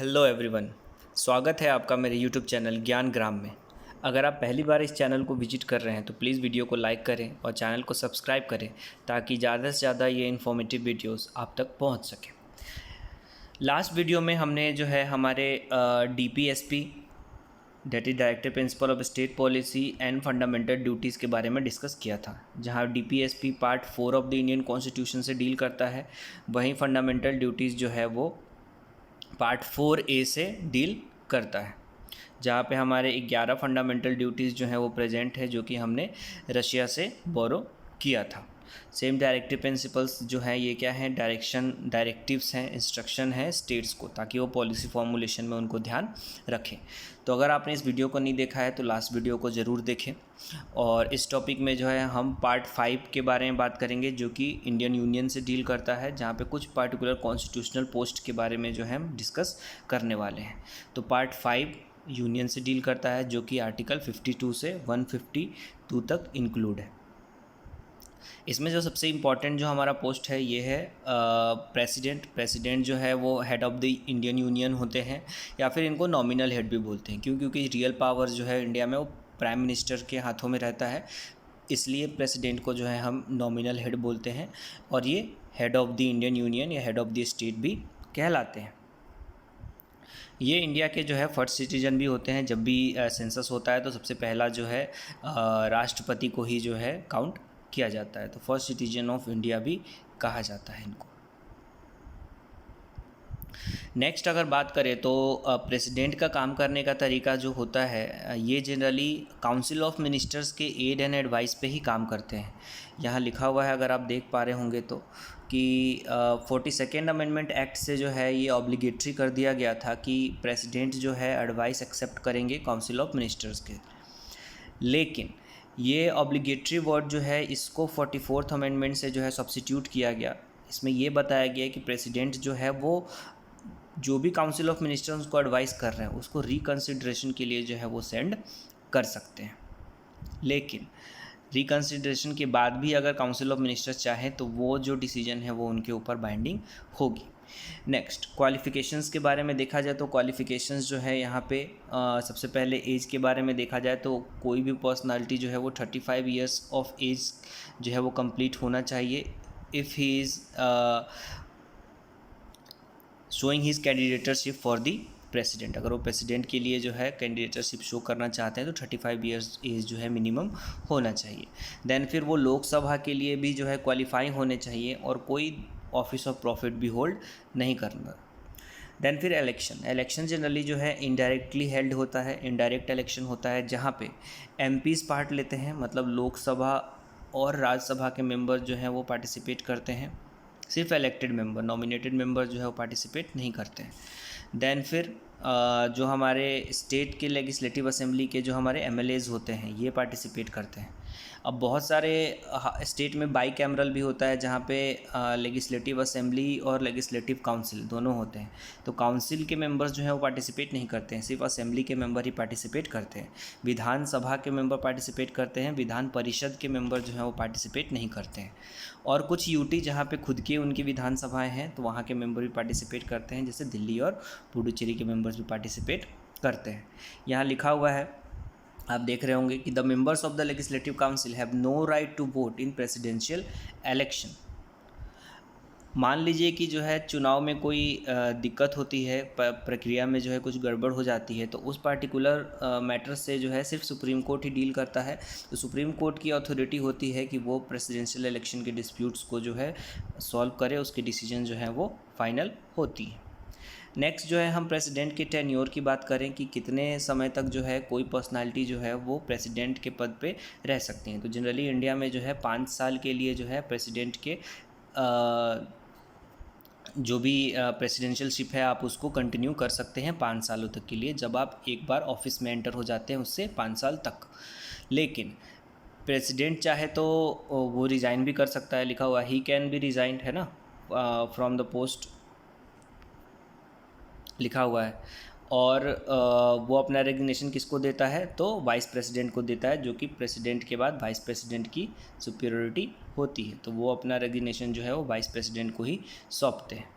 Hello everyone. स्वागत है आपका मेरे यूट्यूब चैनल ज्ञान ग्राम में। अगर आप पहली बार इस चैनल को विजिट कर रहे हैं तो प्लीज़ वीडियो को लाइक करें और चैनल को सब्सक्राइब करें ताकि ज़्यादा से ज़्यादा ये इन्फॉर्मेटिव वीडियोस आप तक पहुंच सकें। लास्ट वीडियो में हमने जो है हमारे DPSP that is director principle of state policy and fundamental duties के बारे में डिस्कस किया था, जहां DPSP part 4 of the Indian constitution से डील करता है, वहीं फंडामेंटल ड्यूटीज़ जो है वो पार्ट 4A से डील करता है, जहाँ पे हमारे 11 फंडामेंटल ड्यूटीज़ जो हैं वो प्रेजेंट है, जो कि हमने रशिया से बोरो किया था। सेम डायरेक्टिव प्रिंसिपल्स जो है ये क्या है, डायरेक्टिव्स हैं, इंस्ट्रक्शन है स्टेट्स को, ताकि वो पॉलिसी फॉर्मुलेशन में उनको ध्यान रखें। तो अगर आपने इस वीडियो को नहीं देखा है तो लास्ट वीडियो को ज़रूर देखें। और इस टॉपिक में जो है हम पार्ट 5 के बारे में बात करेंगे, जो कि इंडियन यूनियन से डील करता है, जहाँ पे कुछ पार्टिकुलर कॉन्स्टिट्यूशनल पोस्ट के बारे में जो है हम डिस्कस करने वाले हैं। तो पार्ट 5 यूनियन से डील करता है, जो कि आर्टिकल 52 से 152 तक इंक्लूड है। इसमें जो सबसे इम्पॉर्टेंट जो हमारा पोस्ट है ये है प्रेसिडेंट जो है वो head of the Indian union होते हैं, या फिर इनको नॉमिनल हेड भी बोलते हैं, क्योंकि रियल पावर जो है इंडिया में वो प्राइम मिनिस्टर के हाथों में रहता है, इसलिए प्रेसिडेंट को जो है हम नॉमिनल हेड बोलते हैं, और ये head of the Indian union या हेड ऑफ़ द स्टेट भी कहलाते हैं। ये इंडिया के जो है फर्स्ट सिटीजन भी होते हैं। जब भी सेंसस होता है तो सबसे पहला जो है राष्ट्रपति को ही जो है काउंट किया जाता है, तो फर्स्ट सिटीजन ऑफ इंडिया भी कहा जाता है इनको। नेक्स्ट अगर बात करें तो प्रेसिडेंट का काम करने का तरीका जो होता है, ये जनरली काउंसिल ऑफ मिनिस्टर्स के एड एंड एडवाइस पे ही काम करते हैं। यहाँ लिखा हुआ है, अगर आप देख पा रहे होंगे तो, कि 42nd अमेंडमेंट एक्ट से जो है ये ऑब्लिगेटरी कर दिया गया था कि प्रेसिडेंट जो है एडवाइस एक्सेप्ट करेंगे काउंसिल ऑफ मिनिस्टर्स के। लेकिन ये ऑब्लिगेटरी वर्ड जो है इसको 44th अमेंडमेंट से जो है सब्स्टिट्यूट किया गया। इसमें ये बताया गया कि प्रेसिडेंट जो है वो जो भी काउंसिल ऑफ मिनिस्टर्स को एडवाइस कर रहे हैं उसको रिकन्सिडरेशन के लिए जो है वो सेंड कर सकते हैं। लेकिन रिकन्सिडरेशन के बाद भी अगर काउंसिल ऑफ मिनिस्टर्स चाहे तो वो जो डिसीजन है वो उनके ऊपर बाइंडिंग होगी। नेक्स्ट क्वालिफ़िकेशंस के बारे में देखा जाए तो क्वालिफ़िकेशंस जो है यहाँ पे सबसे पहले एज के बारे में देखा जाए तो कोई भी पर्सनालिटी जो है वो 35 ईयर्स ऑफ एज जो है वो कंप्लीट होना चाहिए if he is showing his candidatership for the president. अगर वो प्रेसिडेंट के लिए जो है कैंडिडेटरशिप शो करना चाहते हैं तो 35 ईयर्स एज जो है मिनिमम होना चाहिए। देन फिर वो लोकसभा के लिए भी जो है क्वालिफाई होने चाहिए और कोई ऑफिस ऑफ प्रॉफिट भी होल्ड नहीं करना। देन फिर इलेक्शन जनरली जो है इनडायरेक्टली हेल्ड होता है, इनडायरेक्ट इलेक्शन होता है, जहाँ पे MPs पार्ट लेते हैं, मतलब लोकसभा और राज्यसभा के मेंबर जो हैं वो पार्टिसिपेट करते हैं। सिर्फ इलेक्टेड मेंबर, नॉमिनेटेड मेंबर जो है वो पार्टिसिपेट नहीं करते हैं। देन फिर जो हमारे स्टेट के लेजिस्लेटिव असेंबली के जो हमारे MLAs होते हैं ये पार्टिसिपेट करते हैं। अब बहुत सारे स्टेट में बाई कैमरल भी होता है, जहाँ पे लेजिस्लेटिव असेंबली और लेजिस्लेटिव काउंसिल दोनों होते हैं। तो काउंसिल के मेंबर्स जो हैं वो पार्टिसिपेट नहीं करते हैं, सिर्फ असेंबली के मेंबर ही पार्टिसिपेट करते हैं। विधानसभा के मेंबर पार्टिसिपेट करते हैं, विधान परिषद के मेंबर जो हैं वो पार्टिसिपेट नहीं करते हैं। और कुछ UT जहाँ पे खुद की उनकी विधानसभाएं हैं तो वहाँ के मेंबर भी पार्टिसिपेट करते हैं, जैसे दिल्ली और पुडुचेरी के मेंबर्स भी पार्टिसिपेट करते हैं। यहाँ लिखा हुआ है, आप देख रहे होंगे कि the members of the legislative council have no right to vote in presidential election. मान लीजिए कि जो है चुनाव में कोई दिक्कत होती है, प्रक्रिया में जो है कुछ गड़बड़ हो जाती है, तो उस पार्टिकुलर मैटर से जो है सिर्फ सुप्रीम कोर्ट ही डील करता है। तो सुप्रीम कोर्ट की अथॉरिटी होती है कि वो प्रेसिडेंशियल इलेक्शन के डिस्प्यूट्स को जो है सॉल्व करे, उसके डिसीजन जो है वो फाइनल होती है। नेक्स्ट जो है हम प्रेसिडेंट के टेन्योर की बात करें कि कितने समय तक जो है कोई पर्सनालिटी जो है वो प्रेसिडेंट के पद पे रह सकती हैं। तो जनरली इंडिया में जो है 5 साल के लिए जो है प्रेसिडेंट के जो भी प्रेसिडेंशियलशिप है आप उसको कंटिन्यू कर सकते हैं 5 सालों तक के लिए, जब आप एक बार ऑफिस में एंटर हो जाते हैं उससे 5 साल तक। लेकिन प्रेसिडेंट चाहे तो वो रिज़ाइन भी कर सकता है, लिखा हुआ ही कैन बी रिज़ाइंड, है ना, फ्रॉम द पोस्ट लिखा हुआ है। और वो अपना रेजिग्नेशन किसको देता है, तो वाइस प्रेसिडेंट को देता है, जो कि प्रेसिडेंट के बाद वाइस प्रेसिडेंट की सुपीरियरिटी होती है। तो वो अपना रेजिग्नेशन जो है वो वाइस प्रेसिडेंट को ही सौंपते हैं।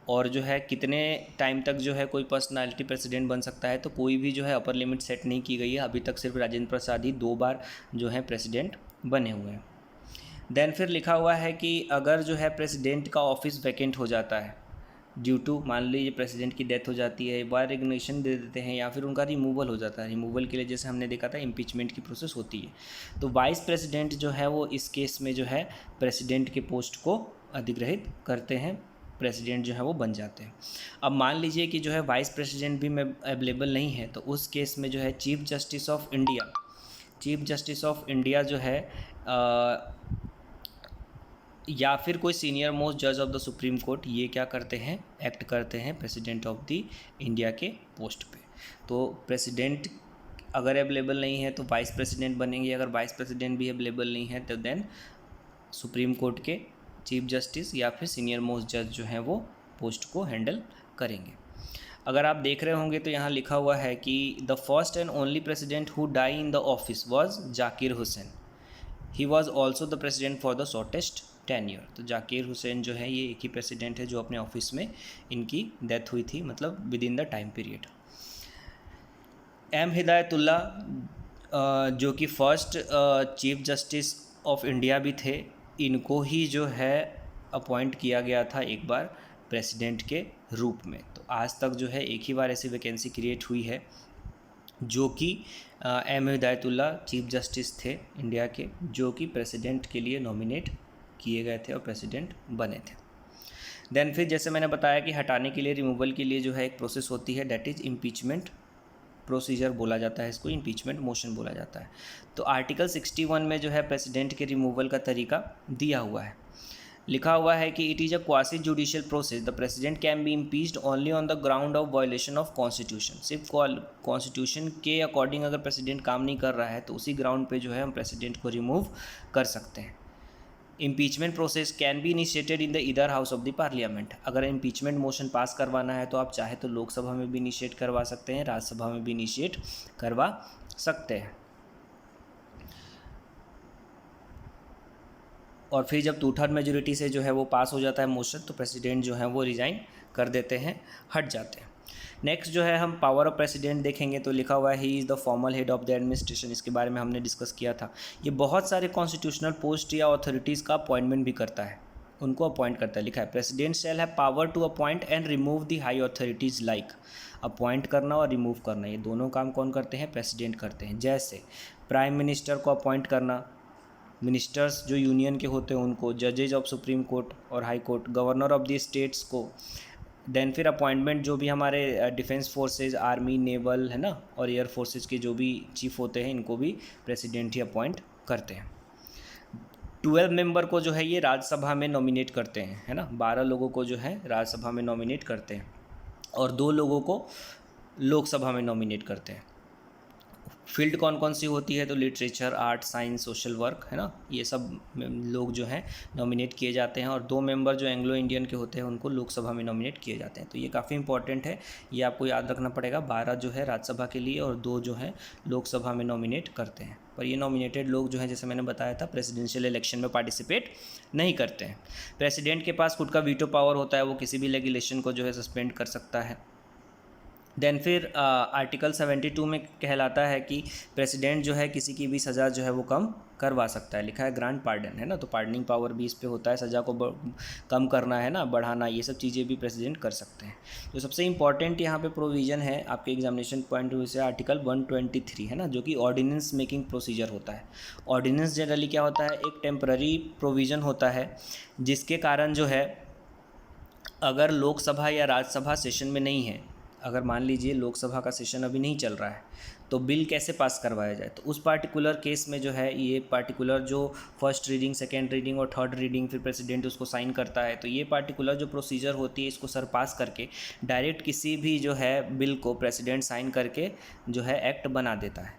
और जो है कितने टाइम तक जो है कोई पर्सनालिटी प्रेसिडेंट बन सकता है, तो कोई भी जो है अपर लिमिट सेट नहीं की गई है। अभी तक सिर्फ राजेंद्र प्रसाद ही 2 बार जो है प्रेसिडेंट बने हुए हैं। देन फिर लिखा हुआ है कि अगर जो है प्रेसिडेंट का ऑफिस वैकेंट हो जाता है ड्यू टू, मान लीजिए प्रेसिडेंट की डेथ हो जाती है, बार रेजिग्नेशन दे देते हैं या फिर उनका रिमूवल हो जाता है। रिमूवल के लिए जैसे हमने देखा था इम्पीचमेंट की प्रोसेस होती है, तो वाइस प्रेसिडेंट जो है वो इस केस में जो है प्रेसिडेंट के पोस्ट को अधिग्रहित करते हैं, प्रेसिडेंट जो है वो बन जाते हैं। अब मान लीजिए कि जो है वाइस प्रेसिडेंट भी अवेलेबल नहीं है, तो उस केस में जो है चीफ जस्टिस ऑफ इंडिया जो है या फिर कोई सीनियर मोस्ट जज ऑफ द सुप्रीम कोर्ट, ये क्या करते हैं, एक्ट करते हैं प्रेसिडेंट ऑफ द इंडिया के पोस्ट पे। तो प्रेसिडेंट अगर अवेलेबल नहीं है तो वाइस प्रेसिडेंट बनेंगे, अगर वाइस प्रेसिडेंट भी अवेलेबल नहीं है तो देन सुप्रीम कोर्ट के चीफ जस्टिस या फिर सीनियर मोस्ट जज जो हैं वो पोस्ट को हैंडल करेंगे। अगर आप देख रहे होंगे तो यहाँ लिखा हुआ है कि the first and only president who die in the office was Zakir Hussain. He was also the president for the shortest tenure. तो जाकिर हुसैन जो है ये एक ही प्रेसिडेंट है जो अपने ऑफिस में इनकी डेथ हुई थी, मतलब within the time period. M Hidayatullah जो कि first chief justice of India भी थे, इनको ही जो है अपॉइंट किया गया था एक बार प्रेसिडेंट के रूप में। तो आज तक जो है एक ही बार ऐसी वैकेंसी क्रिएट हुई है जो कि एम हिदायतुल्ला चीफ जस्टिस थे इंडिया के, जो कि प्रेसिडेंट के लिए नॉमिनेट किए गए थे और प्रेसिडेंट बने थे। देन फिर जैसे मैंने बताया कि हटाने के लिए, रिमूवल के लिए जो है एक प्रोसेस होती है, डेट इज़ इम्पीचमेंट प्रोसीजर बोला जाता है, इसको इम्पीचमेंट मोशन बोला जाता है। तो आर्टिकल 61 में जो है प्रेसिडेंट के रिमूवल का तरीका दिया हुआ है। लिखा हुआ है कि it is a quasi judicial process, the president can be impeached only on the ground of violation of constitution. सिर्फ कॉन्स्टिट्यूशन के अकॉर्डिंग अगर प्रेसिडेंट काम नहीं कर रहा है तो उसी ग्राउंड पे जो है हम प्रेसिडेंट को रिमूव कर सकते हैं। Impeachment process can be initiated in the either house of the parliament. अगर इम्पीचमेंट मोशन पास करवाना है तो आप चाहे तो लोकसभा में भी इनिशिएट करवा सकते हैं, राज्यसभा में भी इनिशिएट करवा सकते हैं। और फिर जब 2/3 मेजोरिटी से जो है वो पास हो जाता है मोशन, तो प्रेसिडेंट जो है वो रिज़ाइन कर देते हैं, हट जाते हैं। नेक्स्ट जो है हम पावर ऑफ प्रेसिडेंट देखेंगे तो लिखा हुआ है he is the formal head of the administration. इसके बारे में हमने डिस्कस किया था। ये बहुत सारे कॉन्स्टिट्यूशनल पोस्ट या अथॉरिटीज़ का अपॉइंटमेंट भी करता है, उनको अपॉइंट करता है। लिखा है president shall have power to appoint and remove the high authorities. Like appoint करना और रिमूव करना, ये दोनों काम कौन करते हैं, प्रेसिडेंट करते हैं। जैसे प्राइम मिनिस्टर को अपॉइंट करना, मिनिस्टर्स जो यूनियन के होते हैं उनको, जजेज ऑफ सुप्रीम कोर्ट और high court, governor of the states को। देन फिर अपॉइंटमेंट जो भी हमारे डिफेंस फोर्सेज, आर्मी, नेवल है ना, और एयर फोर्सेज के जो भी चीफ होते हैं इनको भी प्रेसिडेंट ही अपॉइंट करते हैं। 12 मेंबर को जो है ये राज्यसभा में नॉमिनेट करते हैं, है ना, 12 लोगों को जो है राज्यसभा में नॉमिनेट करते हैं और 2 लोगों को लोकसभा में नॉमिनेट करते हैं। फील्ड कौन कौन सी होती है, तो literature, art, science, social work, है ना, ये सब लोग जो हैं नॉमिनेट किए जाते हैं। और 2 मेंबर जो एंग्लो इंडियन के होते हैं उनको लोकसभा में नॉमिनेट किए जाते हैं। तो ये काफ़ी इंपॉर्टेंट है, ये आपको याद रखना पड़ेगा। 12 जो है राज्यसभा के लिए और 2 जो है लोकसभा में नॉमिनेट करते हैं। पर ये नॉमिनेटेड लोग जो हैं, जैसे मैंने बताया था, प्रेसिडेंशियल इलेक्शन में पार्टिसिपेट नहीं करते हैं। प्रेसिडेंट के पास खुद का वीटो पावर होता है, वो किसी भी लेगिस्लेशन को जो है सस्पेंड कर सकता है। देन फिर आर्टिकल 72 में कहलाता है कि प्रेसिडेंट जो है किसी की भी सज़ा जो है वो कम करवा सकता है। लिखा है ग्रांट पार्डन, है ना, तो पार्डनिंग पावर भी इस पे होता है, सज़ा को कम करना, है ना, बढ़ाना, ये सब चीज़ें भी प्रेसिडेंट कर सकते हैं। तो सबसे इंपॉर्टेंट यहाँ पे प्रोविज़न है आपके एग्जामिनेशन पॉइंट ऑफ व्यू से आर्टिकल 123, है ना, जो कि ऑर्डिनेंस मेकिंग प्रोसीजर होता है। ऑर्डिनेंस जनरली क्या होता है, एक टेम्पररी प्रोविज़न होता है जिसके कारण जो है अगर लोकसभा या राज्यसभा सेशन में नहीं है, अगर मान लीजिए लोकसभा का सेशन अभी नहीं चल रहा है, तो बिल कैसे पास करवाया जाए, तो उस पार्टिकुलर केस में जो है ये पार्टिकुलर जो फर्स्ट रीडिंग, सेकेंड रीडिंग और थर्ड रीडिंग फिर प्रेसिडेंट उसको साइन करता है, तो ये पार्टिकुलर जो प्रोसीजर होती है इसको सरपास करके डायरेक्ट किसी भी जो है बिल को प्रेसिडेंट साइन करके जो है एक्ट बना देता है।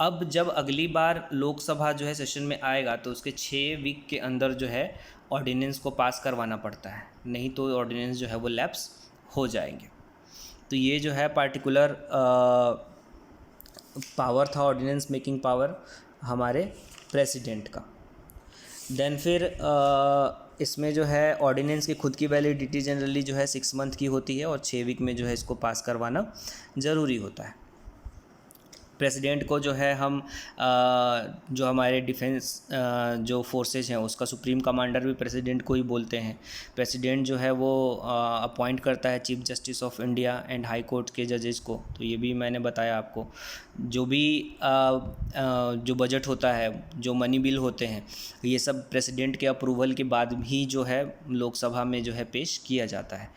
अब जब अगली बार लोकसभा जो है सेशन में आएगा तो उसके 6 वीक के अंदर जो है ऑर्डिनेंस को पास करवाना पड़ता है, नहीं तो ऑर्डिनेंस जो है वो लैप्स हो जाएंगे। तो ये जो है पार्टिकुलर पावर था, ऑर्डिनेंस मेकिंग पावर हमारे प्रेसिडेंट का। देन फिर इसमें जो है ऑर्डिनेंस की खुद की वैलिडिटी जनरली जो है 6 मंथ की होती है और 6 वीक में जो है इसको पास करवाना ज़रूरी होता है। प्रेसिडेंट को जो है हम जो हमारे डिफेंस जो फोर्सेज हैं उसका सुप्रीम कमांडर भी प्रेसिडेंट को ही बोलते हैं। प्रेसिडेंट जो है वो अपॉइंट करता है chief justice of India and high court के जजेस को, तो ये भी मैंने बताया आपको। जो भी जो बजट होता है, जो मनी बिल होते हैं, ये सब प्रेसिडेंट के अप्रूवल के बाद भी जो है लोकसभा में जो है पेश किया जाता है।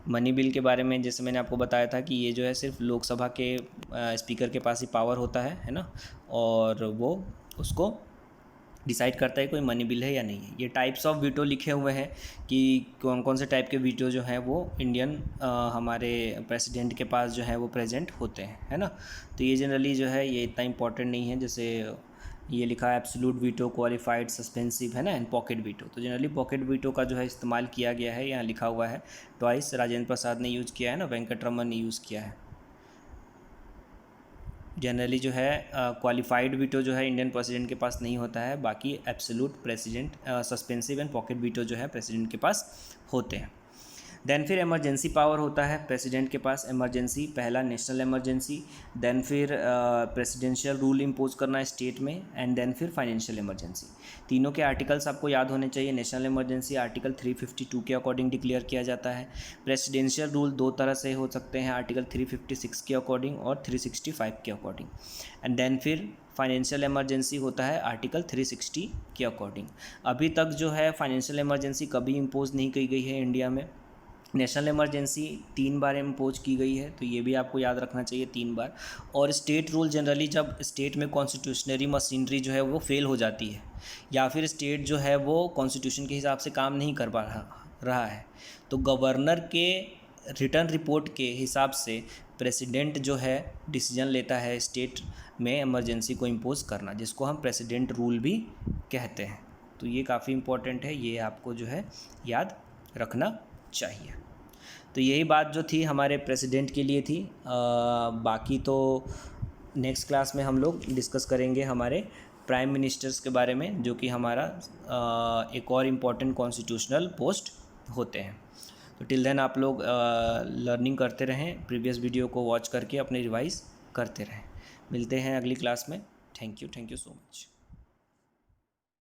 मनी बिल के बारे में जैसे मैंने आपको बताया था कि ये जो है सिर्फ लोकसभा के स्पीकर के पास ही पावर होता है ना, और वो उसको डिसाइड करता है कोई मनी बिल है या नहीं है। ये टाइप्स ऑफ वीटो लिखे हुए हैं कि कौन कौन से टाइप के वीटो जो हैं वो इंडियन हमारे प्रेसिडेंट के पास जो है वो प्रेजेंट होते हैं, है ना। तो ये जनरली जो है ये इतना इम्पोर्टेंट नहीं है। जैसे ये लिखा है एब्सोल्यूट वीटो, क्वालिफाइड, सस्पेंसिव, है ना, एंड पॉकेट वीटो। तो जनरली पॉकेट वीटो का जो है इस्तेमाल किया गया है, यहाँ लिखा हुआ है ट्वाइस। राजेंद्र प्रसाद ने यूज़ किया है ना, वेंकटरमन ने यूज़ किया है। जनरली जो है क्वालिफाइड वीटो जो है इंडियन प्रेसिडेंट के पास नहीं होता है, बाकी absolute, president, suspensive and pocket veto जो है प्रेसिडेंट के पास होते हैं। देन फिर इमरजेंसी पावर होता है प्रेसिडेंट के पास। इमरजेंसी, पहला नेशनल इमरजेंसी, देन फिर प्रेसिडेंशियल रूल इम्पोज करना स्टेट में, एंड देन फिर फाइनेंशियल इमरजेंसी। तीनों के आर्टिकल्स आपको याद होने चाहिए। नेशनल इमरजेंसी आर्टिकल 352 के अकॉर्डिंग डिक्लेयर किया जाता है। प्रेसिडेंशियल रूल दो तरह से हो सकते हैं, आर्टिकल 356 के अकॉर्डिंग और 365 के अकॉर्डिंग। एंड देन फिर फाइनेंशियल इमरजेंसी होता है आर्टिकल 360 के अकॉर्डिंग। अभी तक जो है फाइनेंशियल इमरजेंसी कभी इम्पोज नहीं की गई है इंडिया में। नेशनल इमरजेंसी 3 बार इम्पोज की गई है, तो ये भी आपको याद रखना चाहिए 3 बार। और स्टेट रूल जनरली जब स्टेट में कॉन्स्टिट्यूशनरी मशीनरी जो है वो फेल हो जाती है, या फिर स्टेट जो है वो कॉन्स्टिट्यूशन के हिसाब से काम नहीं कर पा रहा है, तो गवर्नर के रिटर्न रिपोर्ट के हिसाब से प्रेसिडेंट जो है डिसीजन लेता है स्टेट में इमरजेंसी को इम्पोज करना, जिसको हम प्रेसिडेंट रूल भी कहते हैं। तो ये काफ़ी इम्पोर्टेंट है, ये आपको जो है याद रखना चाहिए। तो यही बात जो थी हमारे प्रेसिडेंट के लिए थी। बाकी तो नेक्स्ट क्लास में हम लोग डिस्कस करेंगे हमारे प्राइम मिनिस्टर्स के बारे में, जो कि हमारा एक और इम्पॉर्टेंट कॉन्स्टिट्यूशनल पोस्ट होते हैं। तो टिल देन आप लोग लर्निंग करते रहें, प्रीवियस वीडियो को वॉच करके अपने रिवाइज करते रहें। मिलते हैं अगली क्लास में। Thank you so much.